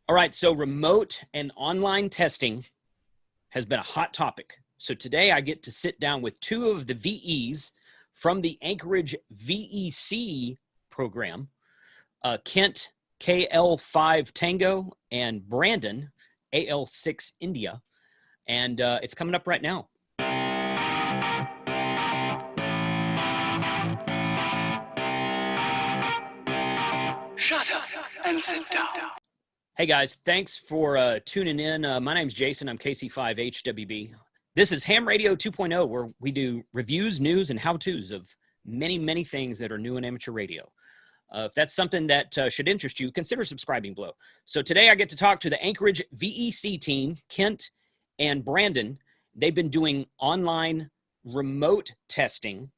All right, so remote and online testing has been a hot topic. So today I get to sit down with two of the VEs from the Anchorage VEC program, Kent KL5 Tango and Brandon AL6 India, and it's coming up right now. Shut up and sit down. Hey guys, thanks for tuning in. My name's Jason. I'm KC5HWB. This is Ham Radio 2.0, where we do reviews, news, and how-tos of many, many things that are new in amateur radio. If that's something that should interest you, consider subscribing below. So today I get to talk to the Anchorage VEC team, Kent and Brandon. They've been doing online remote testing,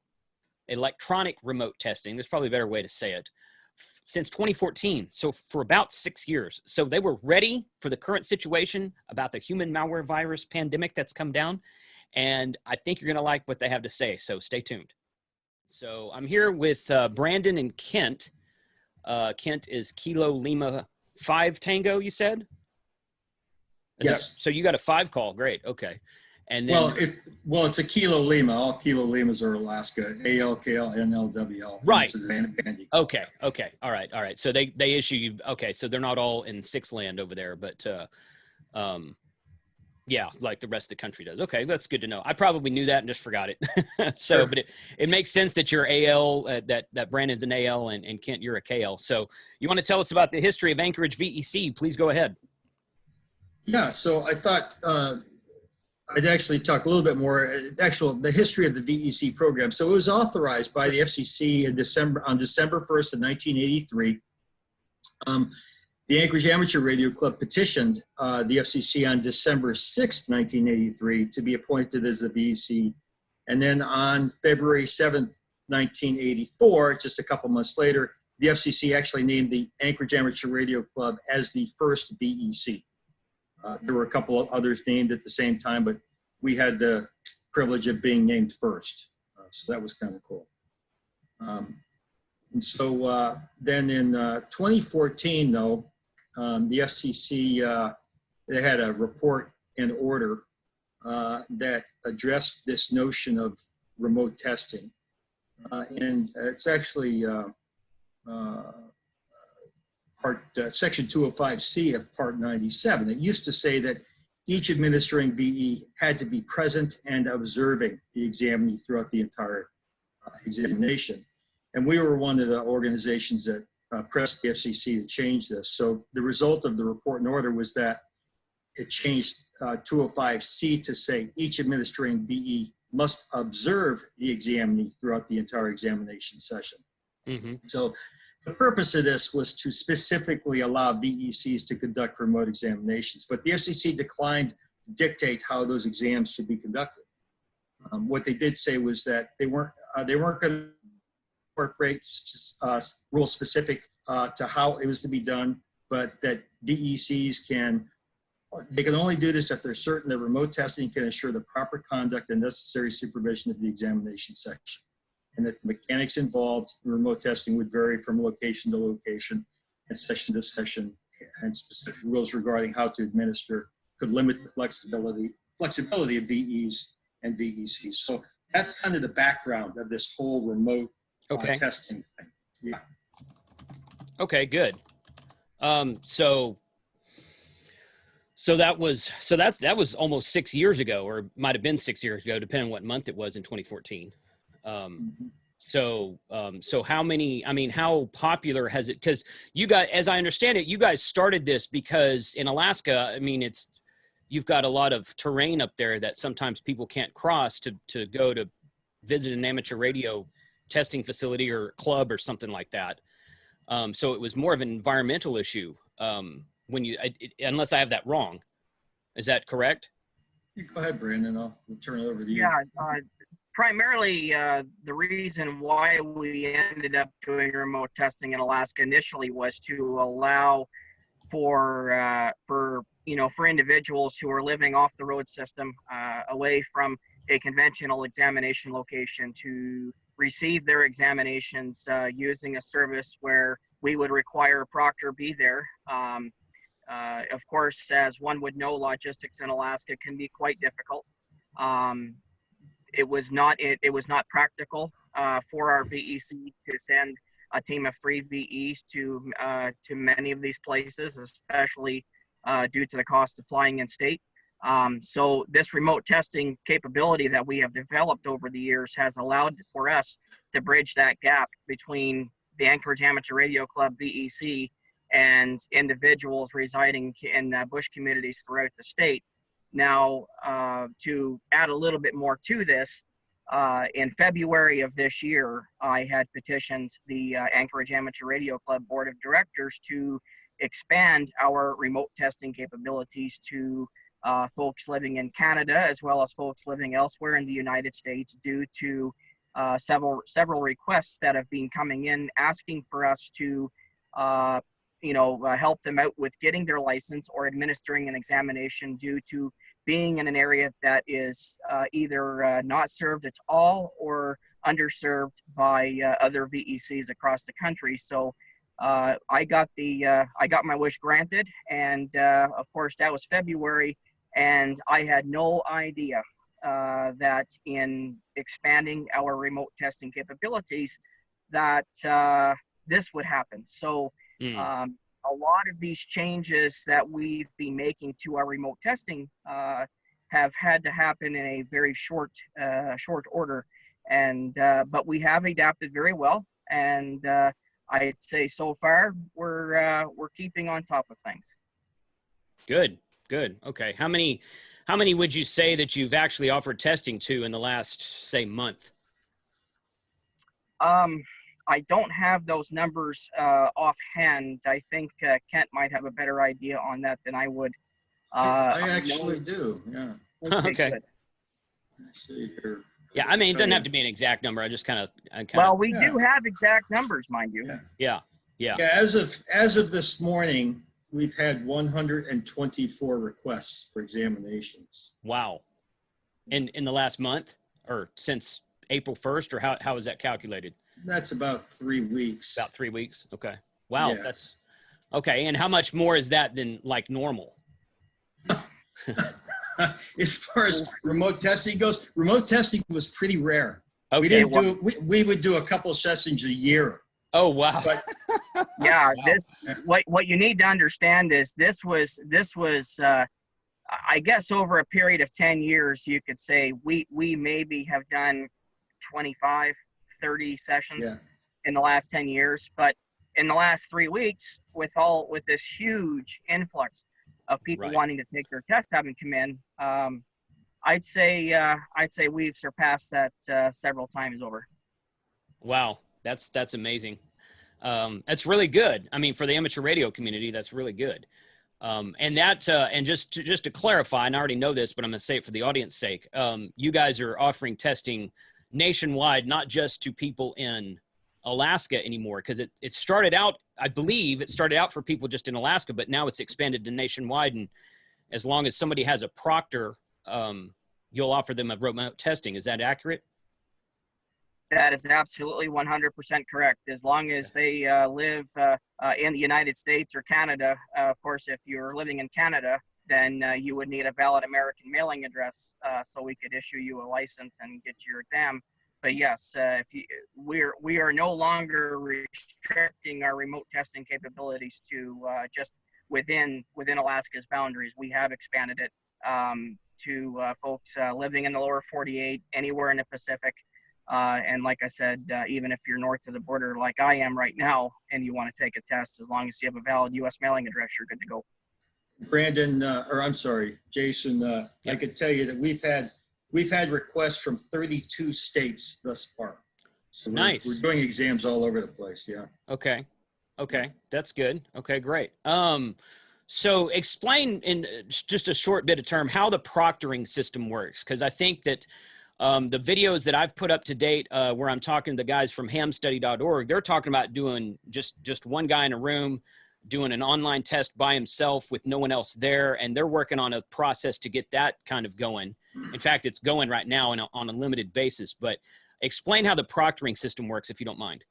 electronic remote testing. There's probably a better way to say it. Since 2014, so for about 6 years. So they were ready for the current situation about the human malware virus pandemic that's come down, and I think you're going to like what they have to say, so stay tuned. So I'm here with Brandon and Kent. Kent is Kilo Lima 5 Tango, you said? Yes. So you got a 5 call, great, okay. And then, well, it's a Kilo Lima. All Kilo Limas are Alaska. ALKL, NLWL. Right. Okay. All right. So they issue you. Okay. So they're not all in 6 land over there, but yeah, like the rest of the country does. Okay, that's good to know. I probably knew that and just forgot it. So, sure. But it makes sense that you're AL, that Brandon's an AL, and Kent, you're a KL. So you want to tell us about the history of Anchorage VEC? Please go ahead. Yeah. So I thought. I'd actually talk a little bit more, the history of the VEC program. So it was authorized by the FCC on December 1st of 1983. The Anchorage Amateur Radio Club petitioned the FCC on December 6th, 1983 to be appointed as the VEC. And then on February 7th, 1984, just a couple months later, the FCC actually named the Anchorage Amateur Radio Club as the first VEC. There were a couple of others named at the same time, but we had the privilege of being named first. So that was kind of cool. And so then in 2014, though, the FCC, they had a report and order that addressed this notion of remote testing. And it's actually Section 205C of Part 97. It used to say that each administering VE had to be present and observing the examinee throughout the entire examination. And we were one of the organizations that pressed the FCC to change this. So the result of the report and order was that it changed 205C to say each administering VE must observe the examinee throughout the entire examination session. Mm-hmm. So the purpose of this was to specifically allow VECs to conduct remote examinations, but the FCC declined to dictate how those exams should be conducted. What they did say was that they weren't going to incorporate rules specific to how it was to be done, but that VECs can only do this if they're certain that remote testing can ensure the proper conduct and necessary supervision of the examination section, and that the mechanics involved in remote testing would vary from location to location and session to session, and specific rules regarding how to administer could limit the flexibility of VEs and VECs. So that's kind of the background of this whole remote testing thing. Yeah. Okay, good. So that was almost 6 years ago, or might have been 6 years ago, depending on what month it was in 2014. So how popular has it, because you guys, as I understand it, you guys started this because in Alaska, I mean, you've got a lot of terrain up there that sometimes people can't cross to go to visit an amateur radio testing facility or club or something like that. So it was more of an environmental issue. Unless I have that wrong, is that correct? Go ahead, Brandon. I'll turn it over to you. Yeah. Primarily, the reason why we ended up doing remote testing in Alaska initially was to allow for individuals who are living off the road system, away from a conventional examination location, to receive their examinations using a service where we would require a proctor be there Of course, as one would know, logistics in Alaska can be quite difficult. It was not practical for our VEC to send a team of 3 VEs to many of these places, especially due to the cost of flying in state. So this remote testing capability that we have developed over the years has allowed for us to bridge that gap between the Anchorage Amateur Radio Club VEC and individuals residing in bush communities throughout the state. Now, to add a little bit more to this, in February of this year, I had petitioned the Anchorage Amateur Radio Club Board of Directors to expand our remote testing capabilities to folks living in Canada as well as folks living elsewhere in the United States, due to several requests that have been coming in asking for us to help them out with getting their license or administering an examination due to being in an area that is either not served at all or underserved by other VECs across the country. So I got my wish granted, and of course that was February, and I had no idea that in expanding our remote testing capabilities that this would happen. So a lot of these changes that we've been making to our remote testing have had to happen in a very short order, and but we have adapted very well, and I'd say so far we're keeping on top of things. Good. Okay. How many would you say that you've actually offered testing to in the last, say, month? I don't have those numbers offhand. I think Kent might have a better idea on that than I would. I actually do, yeah. Okay. Let's see here. Yeah, I mean, it doesn't have to be an exact number. I just kind of. Well, we do have exact numbers, mind you. Yeah. As of this morning, we've had 124 requests for examinations. Wow. In the last month, or since April 1st, or how is that calculated? That's about 3 weeks. About 3 weeks. Okay. Wow. Yeah. That's okay. And how much more is that than like normal? As far as remote testing goes, remote testing was pretty rare. Okay. We would do a couple sessions a year. Oh, wow. But, yeah, what you need to understand is this was I guess over a period of 10 years, you could say we maybe have done 25, 30 sessions in the last 10 years. But in the last 3 weeks, with this huge influx of people wanting to take their test having come in, I'd say we've surpassed that several times over. Wow. That's amazing. That's really good. I mean, for the amateur radio community, that's really good. And just to clarify, and I already know this, but I'm going to say it for the audience's sake. You guys are offering testing nationwide, not just to people in Alaska anymore, because it started out, I believe it started out for people just in Alaska, but now it's expanded to nationwide. And as long as somebody has a proctor, you'll offer them a remote testing. Is that accurate? That is absolutely 100% correct. As long as they live in the United States or Canada, of course, if you're living in Canada, then you would need a valid American mailing address so we could issue you a license and get your exam. But yes, we are no longer restricting our remote testing capabilities to just within Alaska's boundaries. We have expanded it to folks living in the lower 48, anywhere in the Pacific. And like I said, even if you're north of the border like I am right now and you want to take a test, as long as you have a valid U.S. mailing address, you're good to go. Brandon, Jason, I could tell you that we've had requests from 32 states thus far. So nice. We're doing exams all over the place, yeah. Okay, that's good. Okay, great. So explain in just a short bit of term how the proctoring system works, because I think that the videos that I've put up to date where I'm talking to the guys from hamstudy.org, they're talking about doing just one guy in a room doing an online test by himself with no one else there, and they're working on a process to get that kind of going. In fact, it's going right now on a limited basis. But explain how the proctoring system works, if you don't mind.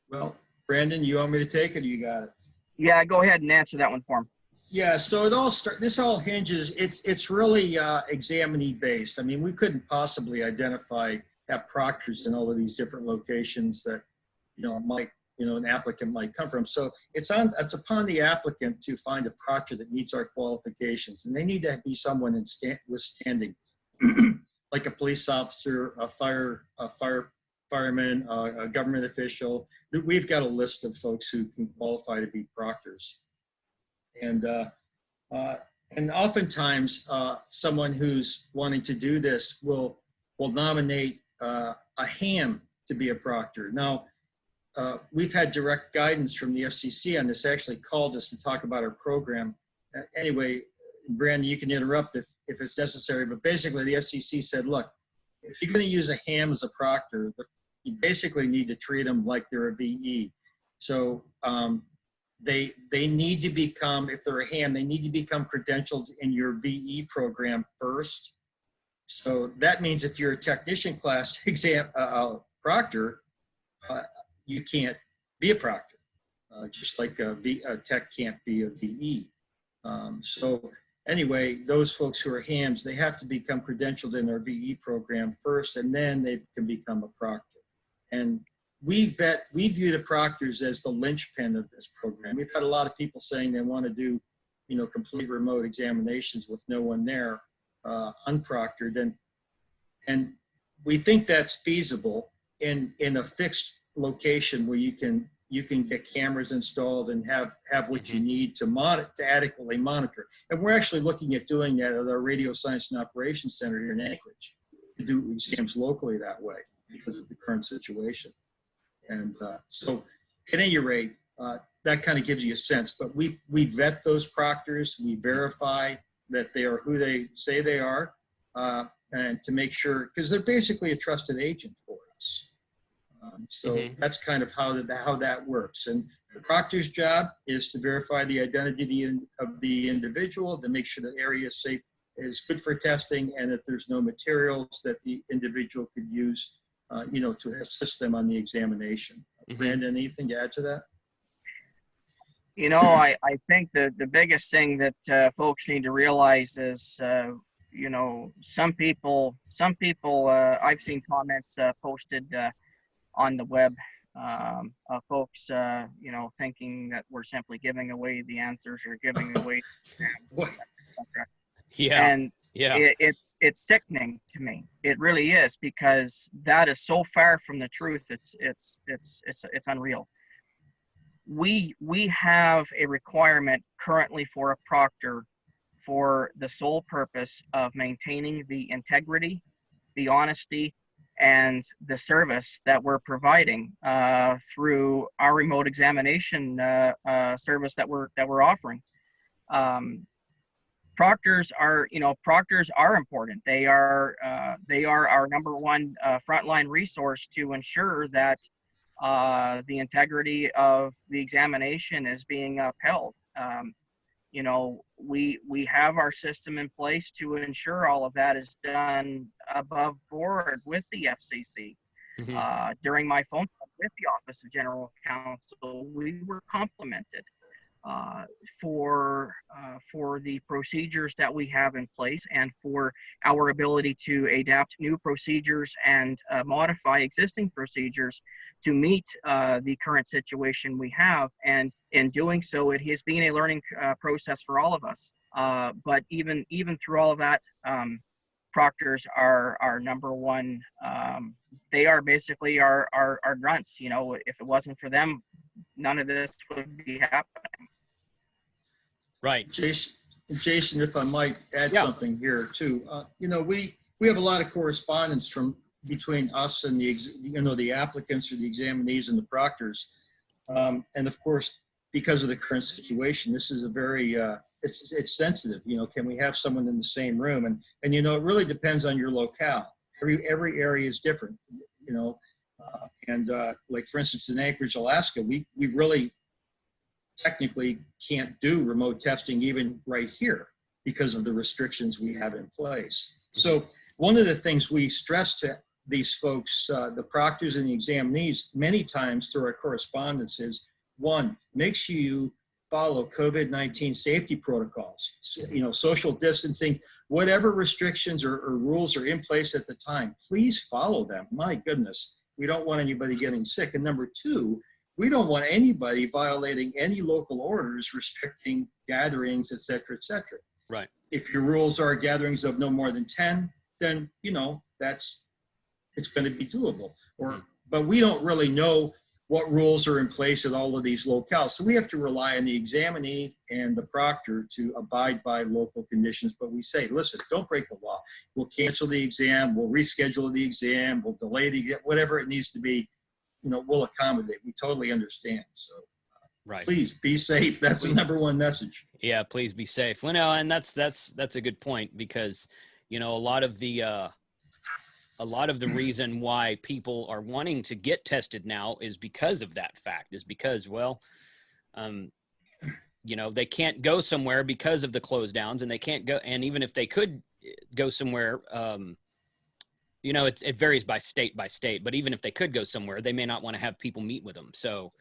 Well, Brandon, you want me to take it, or you got it? Yeah, go ahead and answer that one for him. Yeah, so this all hinges, it's really examinee based. I mean, we couldn't possibly have proctors in all of these different locations that, an applicant might come from. So it's upon the applicant to find a proctor that meets our qualifications, and they need to be someone with standing, like a police officer, a fireman, a government official. We've got a list of folks who can qualify to be proctors. And oftentimes someone who's wanting to do this will nominate a ham to be a proctor. Now, we've had direct guidance from the FCC on this, actually called us to talk about our program. Anyway, Brandon, you can interrupt if it's necessary, but basically the FCC said, look, if you're going to use a ham as a proctor, you basically need to treat them like they're a VE. So they need to become, if they're a ham, they need to become credentialed in your VE program first. So that means if you're a technician class proctor, you can't be a proctor, just like a tech can't be a VE. So anyway, those folks who are hams, they have to become credentialed in their VE program first, and then they can become a proctor. And we view the proctors as the linchpin of this program. We've had a lot of people saying they want to do, complete remote examinations with no one there, unproctored, and we think that's feasible in a fixed location where you can get cameras installed and have what you need to adequately monitor. And we're actually looking at doing that at our Radio Science and Operations Center here in Anchorage, to do exams locally that way because of the current situation. And so at any rate, that kind of gives you a sense, but we vet those proctors, we verify that they are who they say they are, and to make sure, because they're basically a trusted agent for us. So that's kind of how that works. And the proctor's job is to verify the identity of the individual, to make sure the area is safe, is good for testing, and that there's no materials that the individual could use to assist them on the examination. Brandon, anything to add to that? I think the biggest thing that folks need to realize is, some people, I've seen comments posted on the web, folks, thinking that we're simply giving away the answers or giving away. Yeah. And it's sickening to me. It really is, because that is so far from the truth. It's unreal. We have a requirement currently for a proctor for the sole purpose of maintaining the integrity, the honesty, and the service that we're providing through our remote examination service that we're offering. Proctors are important. They are our number one frontline resource to ensure that the integrity of the examination is being upheld. We have our system in place to ensure all of that is done above board with the FCC. During my phone call with the Office of General Counsel, we were complimented for the procedures that we have in place, and for our ability to adapt new procedures and modify existing procedures to meet the current situation we have. And in doing so, it has been a learning process for all of us. But even through all of that, proctors are our number one. They are basically our grunts. If it wasn't for them, none of this would be happening. Right. Jason, if I might add something here too. We have a lot of correspondence between us and the applicants or the examinees and the proctors. And of course, because of the current situation, this is a very, it's sensitive. Can we have someone in the same room? And it really depends on your locale. Every area is different, like for instance, in Anchorage, Alaska, we really technically can't do remote testing even right here because of the restrictions we have in place. So one of the things we stress to these folks, the proctors and the examinees, many times through our correspondence is, one, make sure you follow COVID-19 safety protocols, social distancing, whatever restrictions or rules are in place at the time, please follow them. My goodness, we don't want anybody getting sick. And number two, we don't want anybody violating any local orders restricting gatherings, et cetera, et cetera. Right. If your rules are gatherings of no more than 10, then, it's going to be doable. But we don't really know what rules are in place at all of these locales. So we have to rely on the examinee and the proctor to abide by local conditions. But we say, listen, don't break the law. We'll cancel the exam. We'll reschedule the exam. We'll delay whatever it needs to be. We'll accommodate. We totally understand. So right. Please be safe. That's the number one message. Yeah, please be safe. Well, no, and that's a good point, because, a lot of the reason why people are wanting to get tested now is because of that fact, is because, they can't go somewhere because of the close downs, and they can't go. And even if they could go somewhere, it varies by state, but even if they could go somewhere, they may not want to have people meet with them. So,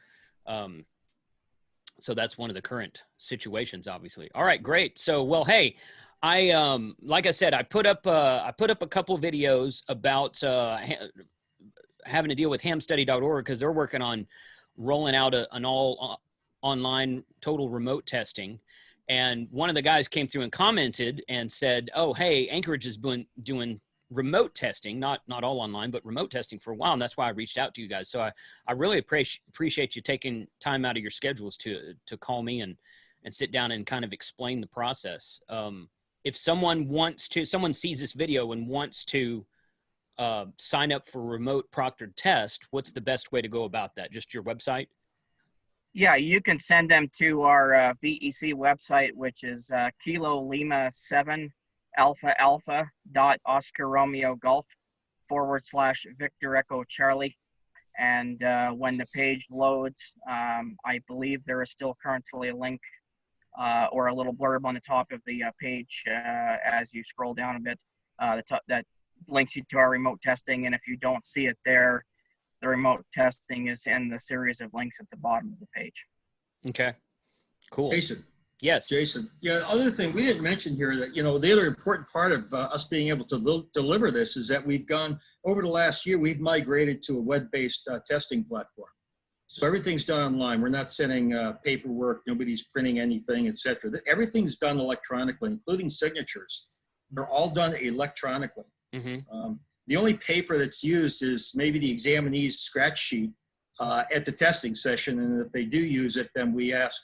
so that's one of the current situations, obviously. All right, great. So, hey, like I said, I put up a couple of videos about having to deal with hamstudy.org, because they're working on rolling out an all online total remote testing. And one of the guys came through and commented and said, "Oh, hey, Anchorage has been doing remote testing, not all online, but remote testing for a while." And that's why I reached out to you guys. So I really appreciate you taking time out of your schedules to call me and sit down and kind of explain the process. If someone sees this video and wants to sign up for a remote proctored test, what's the best way to go about that? Just your website? Yeah, you can send them to our VEC website, which is Kilo Lima 7 Alpha Alpha .Oscar Romeo Golf / Victor Echo Charlie. And when the page loads, I believe there is still currently a link or a little blurb on the top of the page as you scroll down a bit that links you to our remote testing. And if you don't see it there, the remote testing is in the series of links at the bottom of the page. Okay, cool. Jason. Yes. Jason. Yeah, other thing we didn't mention here that, the other important part of us being able to deliver this is that we've gone, over the last year, we've migrated to a web-based testing platform. So everything's done online. We're not sending paperwork. Nobody's printing anything, et cetera. Everything's done electronically, including signatures. They're all done electronically. Mm-hmm. The only paper that's used is maybe the examinee's scratch sheet at the testing session. And if they do use it, then we ask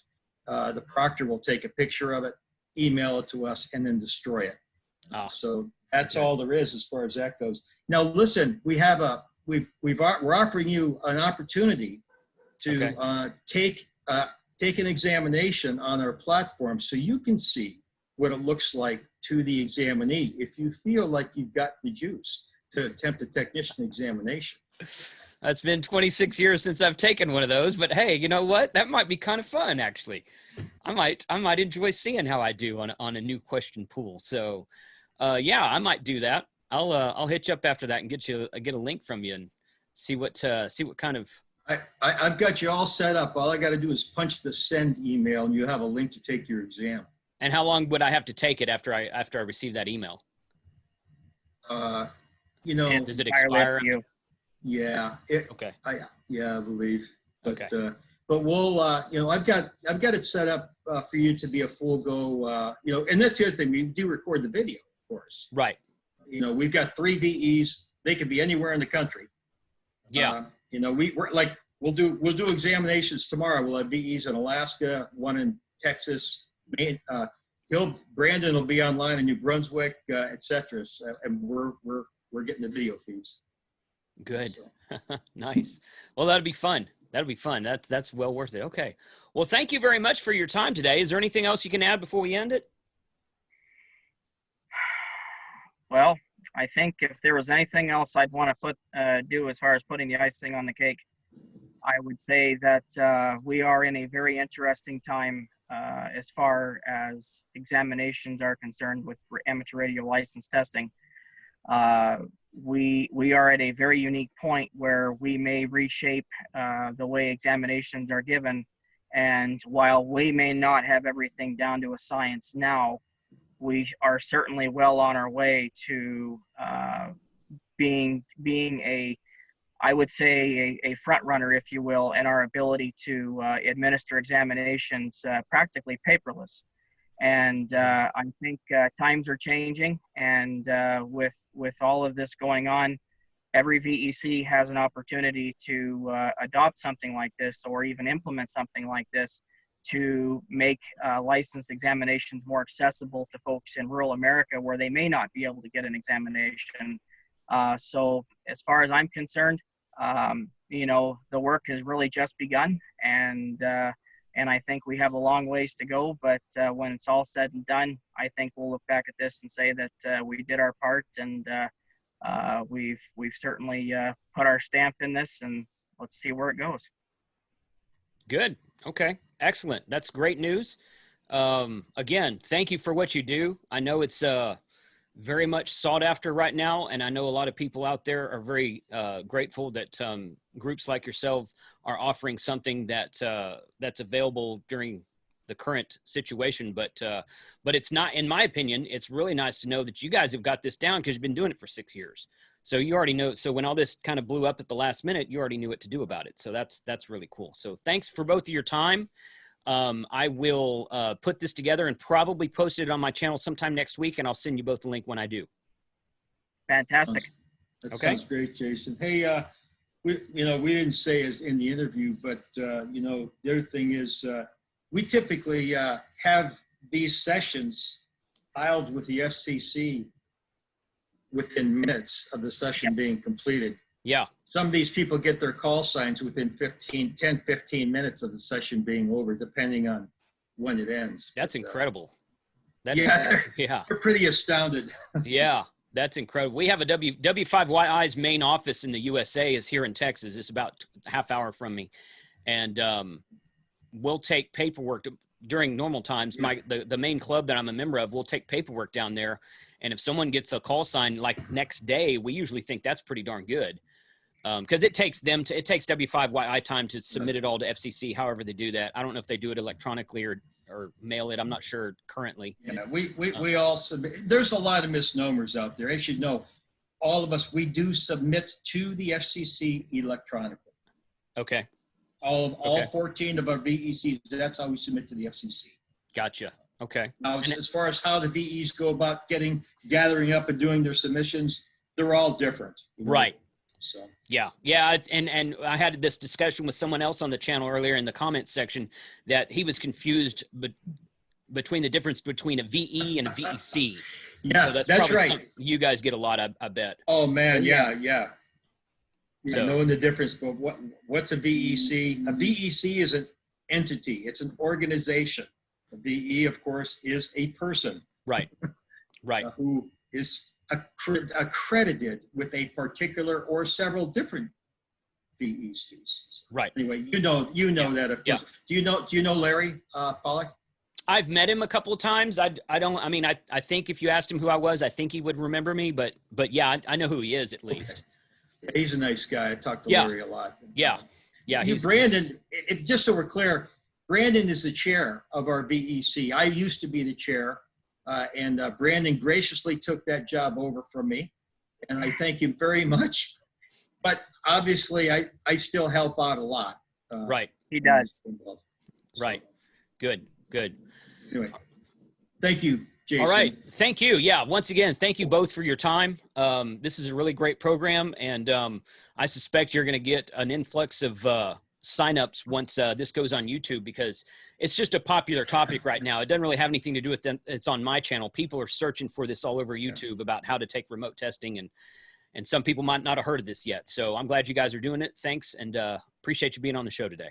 the proctor will take a picture of it, email it to us, and then destroy it. So that's all there is as far as that goes. Now, listen, we're offering you an opportunity to take an examination on our platform so you can see what it looks like to the examinee if you feel like you've got the juice to attempt a technician examination. It's been 26 years since I've taken one of those, but hey, you know what? That might be kind of fun, actually. I might enjoy seeing how I do on a new question pool. So, yeah, I might do that. I'll hit you up after that and get a link from you and see what kind of. I've got you all set up. All I got to do is punch the send email, and you have a link to take your exam. And how long would I have to take it after I receive that email? Does it expire? Yeah. Okay. I believe. But, okay. But we'll, I've got it set up for you to be a full go, and that's the other thing. We do record the video, of course. Right. We've got 3 VEs. They could be anywhere in the country. Yeah. We'll do examinations tomorrow. We'll have VEs in Alaska, one in Texas, Maine. Brandon will be online in New Brunswick, et cetera. So, and we're getting the video feeds. Good. So. Nice. Well, that'll be fun. That's well worth it. Okay. Well, thank you very much for your time today. Is there anything else you can add before we end it? Well, I think if there was anything else I'd want to do as far as putting the icing on the cake, I would say that we are in a very interesting time as far as examinations are concerned with amateur radio license testing. We are at a very unique point where we may reshape the way examinations are given And while we may not have everything down to a science now, we are certainly well on our way to being a, I would say, a front runner, if you will, in our ability to administer examinations practically paperless. And I think times are changing, and with all of this going on, every VEC has an opportunity to adopt something like this, or even implement something like this, to make licensed examinations more accessible to folks in rural America where they may not be able to get an examination. So as far as I'm concerned, you know, the work has really just begun, and I think we have a long ways to go, but when it's all said and done, I think we'll look back at this and say that we did our part, and we've certainly put our stamp in this, and let's see where it goes. Good. Okay. Excellent. That's great news. Again, thank you for what you do. I know it's very much sought after right now, and I know a lot of people out there are very grateful that groups like yourself are offering something that that's available during the current situation. But it's not, in my opinion, it's really nice to know that you guys have got this down, because you've been doing it for 6 years. So you already know. So when all this kind of blew up at the last minute, you already knew what to do about it. So that's really cool. So thanks for both of your time. I will put this together and probably post it on my channel sometime next week, and I'll send you both the link when I do. Fantastic. That sounds great, Jason. Hey, we didn't say as in the interview, but the other thing is we typically have these sessions filed with the FCC within minutes of the session being completed. Yeah. Some of these people get their call signs within 10-15 minutes of the session being over, depending on when it ends. That's incredible. Yeah, yeah. They're pretty astounded. Yeah, that's incredible. We have a W5YI's main office in the USA is here in Texas. It's about a half hour from me. And we'll take paperwork during normal times. The main club that I'm a member of, we'll take paperwork down there. And if someone gets a call sign like next day, we usually think that's pretty darn good. Because it takes W5YI time to submit it all to FCC, however they do that. I don't know if they do it electronically or mail it. I'm not sure currently. Yeah, we all submit. There's a lot of misnomers out there. As you know, all of us, we do submit to the FCC electronically. Okay. All 14 of our VECs, that's how we submit to the FCC. Gotcha. Okay. Now, as far as how the VEs go about gathering up and doing their submissions, they're all different. Right. So yeah, and I had this discussion with someone else on the channel earlier in the comments section that he was confused between the difference between a VE and a VEC. Yeah, so that's right. You guys get a lot, I bet. Oh man, yeah. So, knowing the difference, but what's a VEC? A VEC is an entity. It's an organization. A VE, of course, is a person. Right. Who is accredited with a particular or several different VECs. Right. Anyway, you know that, of course. Yeah. Do you know Larry Pollack? I've met him a couple of times. I think if you asked him who I was, I think he would remember me, but yeah, I know who he is at least. Okay. He's a nice guy. I talked to Larry a lot. Yeah. Brandon, just so we're clear, Brandon is the chair of our VEC. I used to be the chair. And Brandon graciously took that job over from me, and I thank him very much. But obviously, I still help out a lot. Right. He does. So, right. Good. Anyway, thank you, Jason. All right. Thank you. Yeah. Once again, thank you both for your time. This is a really great program, and I suspect you're going to get an influx of signups once this goes on YouTube, because it's just a popular topic right now. It doesn't really have anything to do with them. It's on my channel. People are searching for this all over YouTube about how to take remote testing, and some people might not have heard of this yet. So I'm glad you guys are doing it. Thanks, and appreciate you being on the show today.